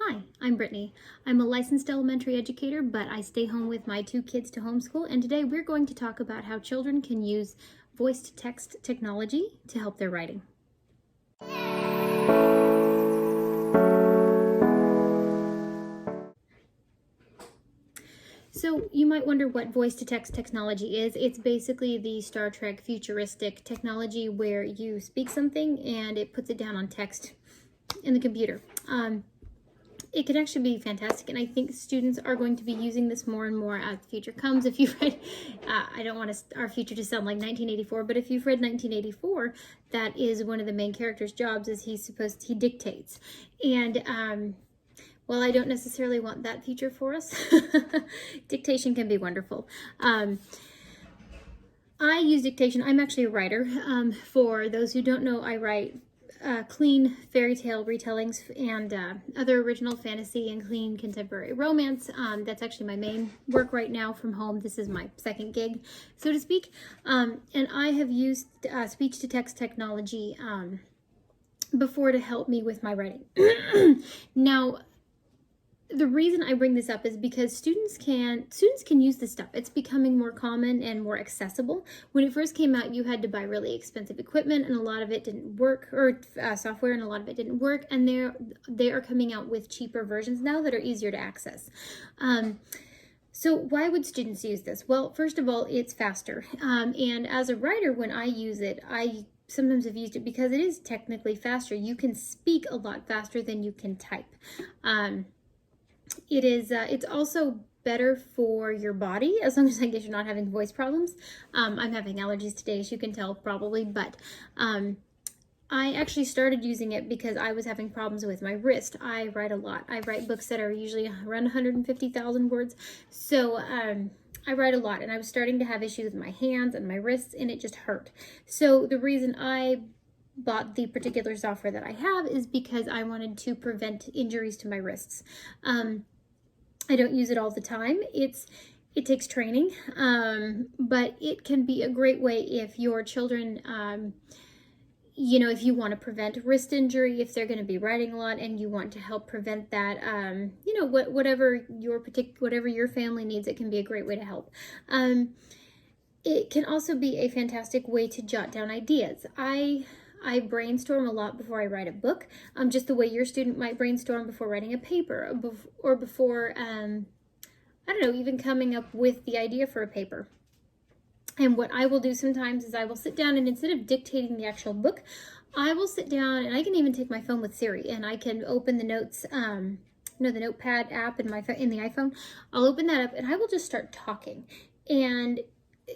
Hi, I'm Brittany. I'm a licensed elementary educator, but I stay home with my 2 kids to homeschool, and today we're going to talk about how children can use voice-to-text technology to help their writing. So you might wonder what voice-to-text technology is. It's basically the Star Trek futuristic technology where you speak something and it puts it down on text in the computer. It can actually be fantastic, and I think students are going to be using this more and more as the future comes. If you've read, I don't want our future to sound like 1984, but if you've read 1984, that is one of the main character's jobs is he dictates. And while I don't necessarily want that future for us, dictation can be wonderful. I use dictation. I'm actually a writer. For those who don't know, I write clean fairy tale retellings and other original fantasy and clean contemporary romance. That's actually my main work right now from home. This is my second gig, so to speak. And I have used speech-to-text technology before to help me with my writing. Now, the reason I bring this up is because students can use this stuff. It's becoming more common and more accessible. When it first came out, you had to buy really expensive equipment, and a lot of it didn't work, or software, and a lot of it didn't work. And they are coming out with cheaper versions now that are easier to access. So why would students use this? Well, first of all, it's faster. And as a writer, when I use it, I sometimes have used it because it is technically faster. You can speak a lot faster than you can type. It's also better for your body, as long as I guess you're not having voice problems. I'm having allergies today, as you can tell probably, but I actually started using it because I was having problems with my wrist. I write a lot. I write books that are usually around 150,000 words, so I write a lot, and I was starting to have issues with my hands and my wrists, and it just hurt. So the reason I bought the particular software that I have is because I wanted to prevent injuries to my wrists. I don't use it all the time. It takes training, but it can be a great way if your children, if you want to prevent wrist injury, if they're going to be writing a lot and you want to help prevent that, whatever your family needs, it can be a great way to help. It can also be a fantastic way to jot down ideas. I brainstorm a lot before I write a book, just the way your student might brainstorm before writing a paper, or before, even coming up with the idea for a paper. And what I will do sometimes is I will sit down, and instead of dictating the actual book, I will sit down, and I can even take my phone with Siri, and I can open the notes, the notepad app in the iPhone. I'll open that up, and I will just start talking. And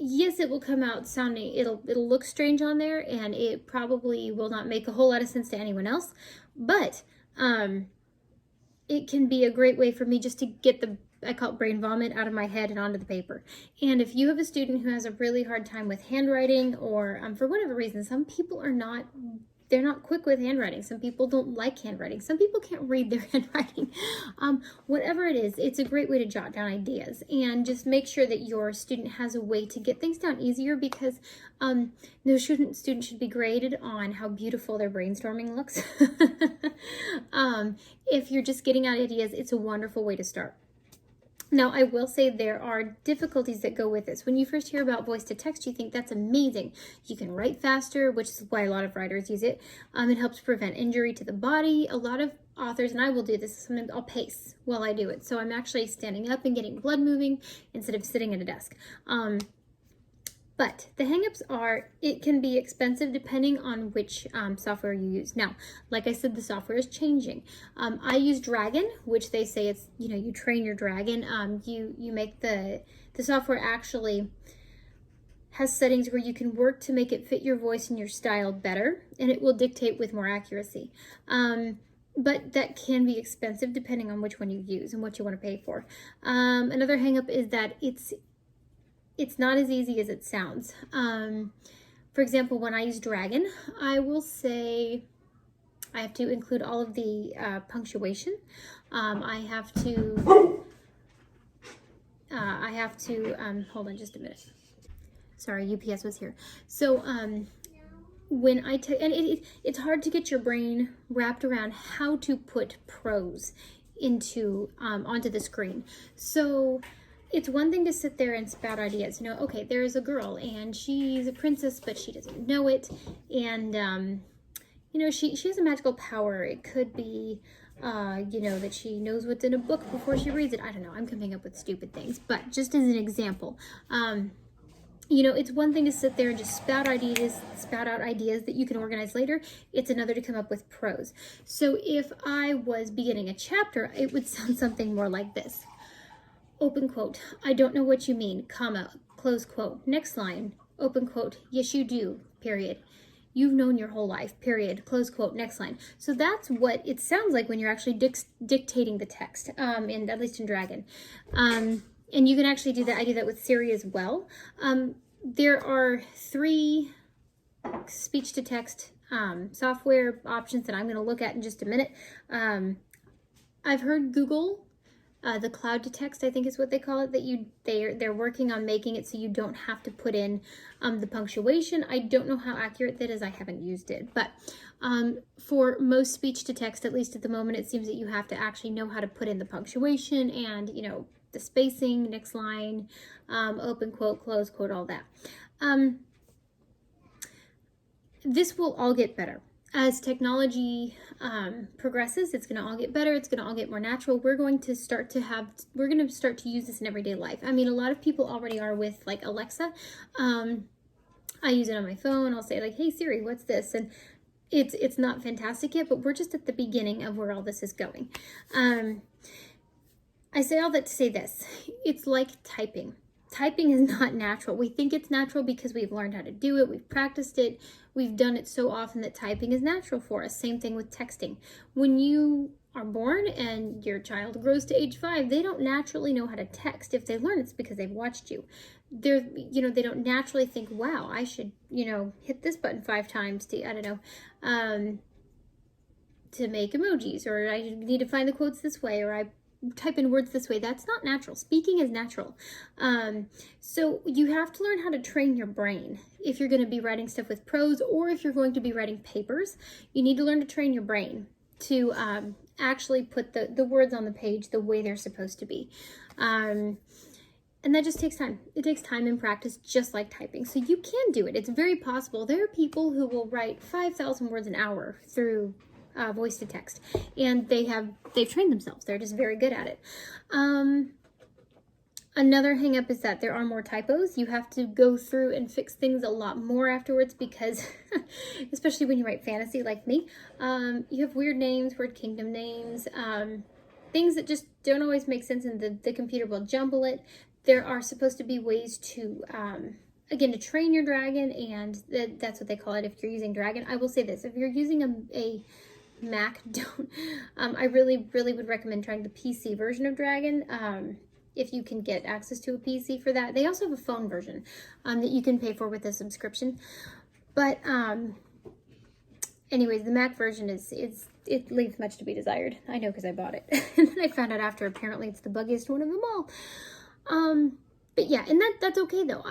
yes, it will come out sounding, it'll look strange on there, and it probably will not make a whole lot of sense to anyone else, but it can be a great way for me just to get I call it brain vomit, out of my head and onto the paper. And if you have a student who has a really hard time with handwriting, or for whatever reason, some people they're not quick with handwriting. Some people don't like handwriting. Some people can't read their handwriting. Whatever it is, it's a great way to jot down ideas, and just make sure that your student has a way to get things down easier, because no student should be graded on how beautiful their brainstorming looks. If you're just getting out ideas, it's a wonderful way to start. Now, I will say there are difficulties that go with this. When you first hear about voice-to-text, you think that's amazing. You can write faster, which is why a lot of writers use it. It helps prevent injury to the body. A lot of authors, and I will do this, sometimes I'll pace while I do it. So I'm actually standing up and getting blood moving instead of sitting at a desk. But the hangups are, it can be expensive depending on which software you use. Now, like I said, the software is changing. I use Dragon, which they say it's, you train your dragon. You make the software actually has settings where you can work to make it fit your voice and your style better, and it will dictate with more accuracy. But that can be expensive depending on which one you use and what you want to pay for. Another hangup is that it's not as easy as it sounds. For example, when I use Dragon, I will say I have to include all of the punctuation. I have to, hold on just a minute. Sorry, UPS was here. So when I and it's hard to get your brain wrapped around how to put prose onto the screen. So it's one thing to sit there and spout ideas. Okay, there's a girl and she's a princess, but she doesn't know it. And, she has a magical power. It could be, that she knows what's in a book before she reads it. I don't know. I'm coming up with stupid things. But just as an example, it's one thing to sit there and just spout out ideas that you can organize later. It's another to come up with prose. So if I was beginning a chapter, it would sound something more like this. Open quote, I don't know what you mean, comma, close quote. Next line, open quote, yes you do, period. You've known your whole life, period, close quote, next line. So that's what it sounds like when you're actually dictating the text, at least in Dragon. And you can actually do that. I do that with Siri as well. There are 3 speech-to-text software options that I'm going to look at in just a minute. I've heard Google, the cloud to text, I think is what they call it, that they're working on making it so you don't have to put in the punctuation. I don't know how accurate that is. I haven't used it, but for most speech to text, at least at the moment, it seems that you have to actually know how to put in the punctuation and the spacing, next line, open quote, close quote, all that. This will all get better. As technology progresses, it's going to all get better. It's going to all get more natural. We're going to start to use this in everyday life. I mean, a lot of people already are with like Alexa. I use it on my phone. I'll say like, hey Siri, what's this? And it's not fantastic yet, but we're just at the beginning of where all this is going. I say all that to say this. It's like typing. Typing is not natural. We think it's natural because we've learned how to do it. We've practiced it. We've done it so often that typing is natural for us. Same thing with texting. When you are born and your child grows to age 5, they don't naturally know how to text. If they learn, it's because they've watched you. They don't naturally think, wow, I should, hit this button 5 times to, I don't know, to make emojis, or I need to find the quotes this way, or I type in words this way. That's not natural. Speaking is natural. So you have to learn how to train your brain. If you're going to be writing stuff with prose, or if you're going to be writing papers, you need to learn to train your brain to actually put the words on the page the way they're supposed to be. And that just takes time. It takes time and practice, just like typing. So you can do it. It's very possible. There are people who will write 5,000 words an hour through voice to text, and they've trained themselves. They're just very good at it. Another hang up is that there are more typos. You have to go through and fix things a lot more afterwards because, especially when you write fantasy like me, you have weird names, word kingdom names, things that just don't always make sense, and the computer will jumble it. There are supposed to be ways to, again, to train your dragon, and that's what they call it if you're using Dragon. I will say this, if you're using a Mac, don't, I really, really would recommend trying the PC version of Dragon, if you can get access to a PC for that. They also have a phone version that you can pay for with a subscription. But anyways, the Mac version it leaves much to be desired. I know because I bought it. And then I found out after, apparently it's the buggiest one of them all. But yeah, and that's okay though.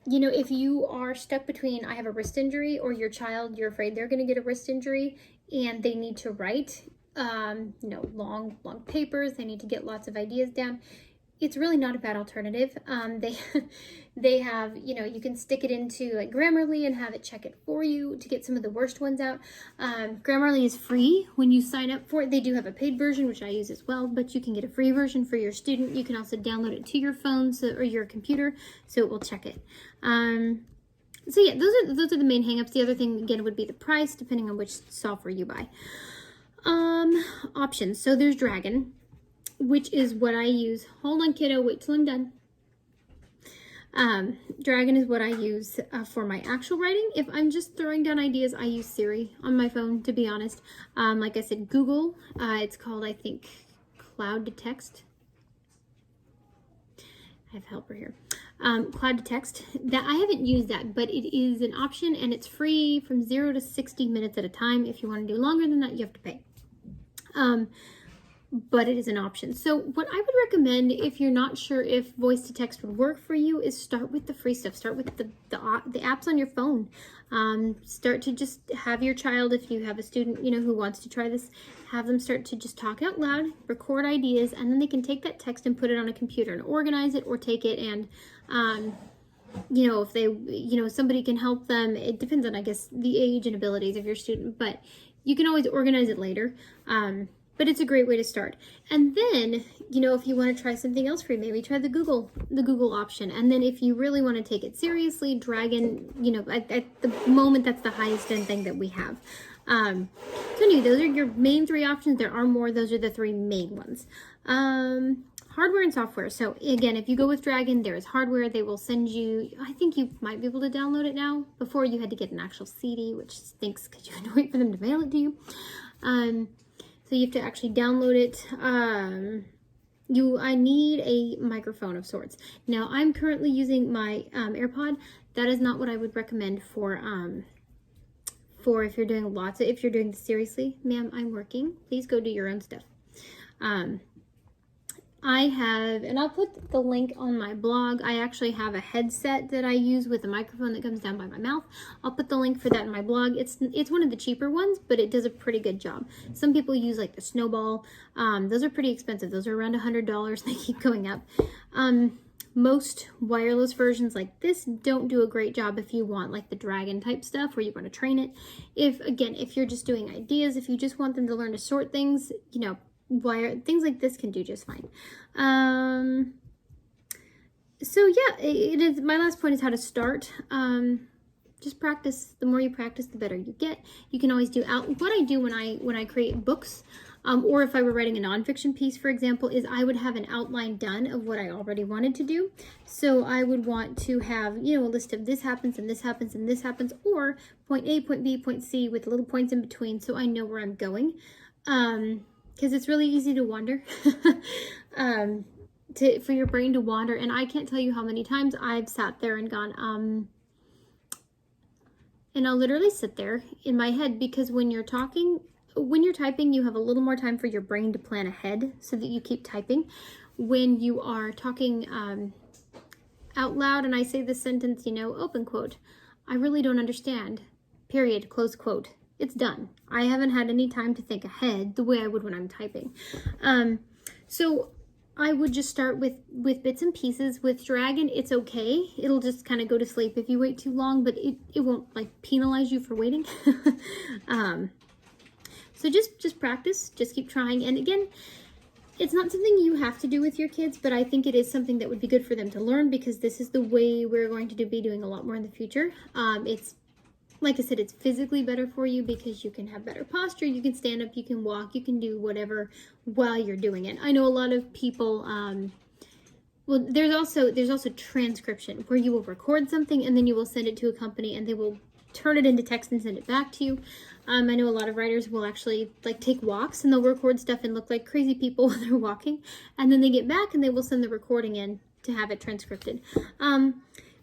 If you are stuck between I have a wrist injury or your child, you're afraid they're going to get a wrist injury and they need to write, long papers, they need to get lots of ideas down, it's really not a bad alternative. They have, you can stick it into like Grammarly and have it check it for you to get some of the worst ones out. Grammarly is free when you sign up for it. They do have a paid version, which I use as well, but you can get a free version for your student. You can also download it to your phone or your computer, so it will check it. So yeah, those are the main hangups. The other thing, again, would be the price, depending on which software you buy. Options. So there's Dragon, which is what I use. Hold on, kiddo. Wait till I'm done. Dragon is what I use for my actual writing. If I'm just throwing down ideas, I use Siri on my phone, to be honest. Like I said, Google. It's called, I think, Cloud to Text. I have helper here. Cloud to Text. That I haven't used that, but it is an option, and it's free from 0 to 60 minutes at a time. If you want to do longer than that, you have to pay. but it is an option. So what I would recommend if you're not sure if voice to text would work for you is start with the free stuff. Start with the apps on your phone. Start to just have your child, if you have a student, you know, who wants to try this, have them start to just talk out loud, record ideas, and then they can take that text and put it on a computer and organize it, or take it and, you know, if they, you know, somebody can help them. It depends on, I guess, the age and abilities of your student, but you can always organize it later. But it's a great way to start. And then, you know, if you want to try something else free, maybe try the Google option. And then if you really want to take it seriously, Dragon, you know, at the moment, that's the highest end thing that we have. So anyway, those are your main 3 options. There are more. Those are the 3 main ones. Hardware and software. So again, if you go with Dragon, there is hardware. They will send you, I think you might be able to download it now. Before, you had to get an actual CD, which stinks because you had to wait for them to mail it to you. So you have to actually download it. I need a microphone of sorts. Now, I'm currently using my AirPod. That is not what I would recommend for if you're doing if you're doing this seriously. Ma'am, I'm working. Please go do your own stuff. I have, and I'll put the link on my blog. I actually have a headset that I use with a microphone that comes down by my mouth. I'll put the link for that in my blog. It's one of the cheaper ones, but it does a pretty good job. Some people use like the Snowball. Those are pretty expensive. Those are around $100. They keep going up. Most wireless versions like this don't do a great job if you want like the Dragon type stuff where you want to train it. If you're just doing ideas, if you just want them to learn to sort things, you know, things like this can do just fine. So yeah, it is. My last point is how to start. Just practice. The more you practice, the better you get. You can always do what I do when I create books, or if I were writing a nonfiction piece, for example, is I would have an outline done of what I already wanted to do. So I would want to have, you know, a list of this happens and this happens and this happens, or point A, point B, point C with little points in between, so I know where I'm going. Because it's really easy to wander, for your brain to wander. And I can't tell you how many times I've sat there and gone, and I'll literally sit there in my head, because when you're typing, you have a little more time for your brain to plan ahead so that you keep typing. When you are talking out loud, and I say this sentence, you know, open quote, I really don't understand, period, close quote. It's done. I haven't had any time to think ahead the way I would when I'm typing. So I would just start with bits and pieces. With Dragon, it's okay. It'll just kind of go to sleep if you wait too long, but it won't like penalize you for waiting. So just practice, just keep trying. And again, it's not something you have to do with your kids, but I think it is something that would be good for them to learn, because this is the way we're going to be doing a lot more in the future. It's, like I said, it's physically better for you because you can have better posture, you can stand up, you can walk, you can do whatever while you're doing it. I know a lot of people, well, there's also transcription, where you will record something and then you will send it to a company and they will turn it into text and send it back to you. I know a lot of writers will actually like take walks and they'll record stuff and look like crazy people when they're walking, and then they get back and they will send the recording in to have it transcripted.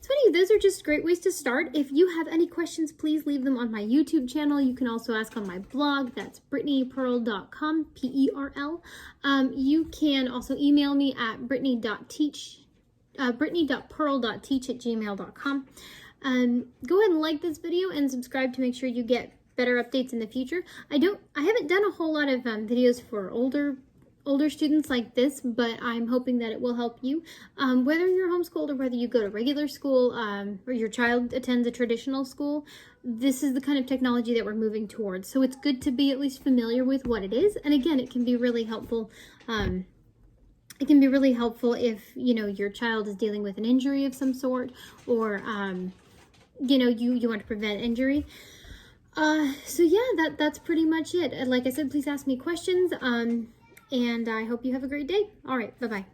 So anyway, those are just great ways to start. If you have any questions, please leave them on my YouTube channel. You can also ask on my blog. That's brittanyperl.com, P-E-R-L. You can also email me at brittany.perl.teach@gmail.com. Go ahead and like this video and subscribe to make sure you get better updates in the future. I haven't done a whole lot of videos for older students like this, but I'm hoping that it will help you. Whether you're homeschooled or whether you go to regular school, or your child attends a traditional school, this is the kind of technology that we're moving towards. So it's good to be at least familiar with what it is. And again, it can be really helpful. It can be really helpful if, you know, your child is dealing with an injury of some sort, or, you know, you want to prevent injury. So yeah, that's pretty much it. Like I said, please ask me questions. And I hope you have a great day. All right, bye-bye.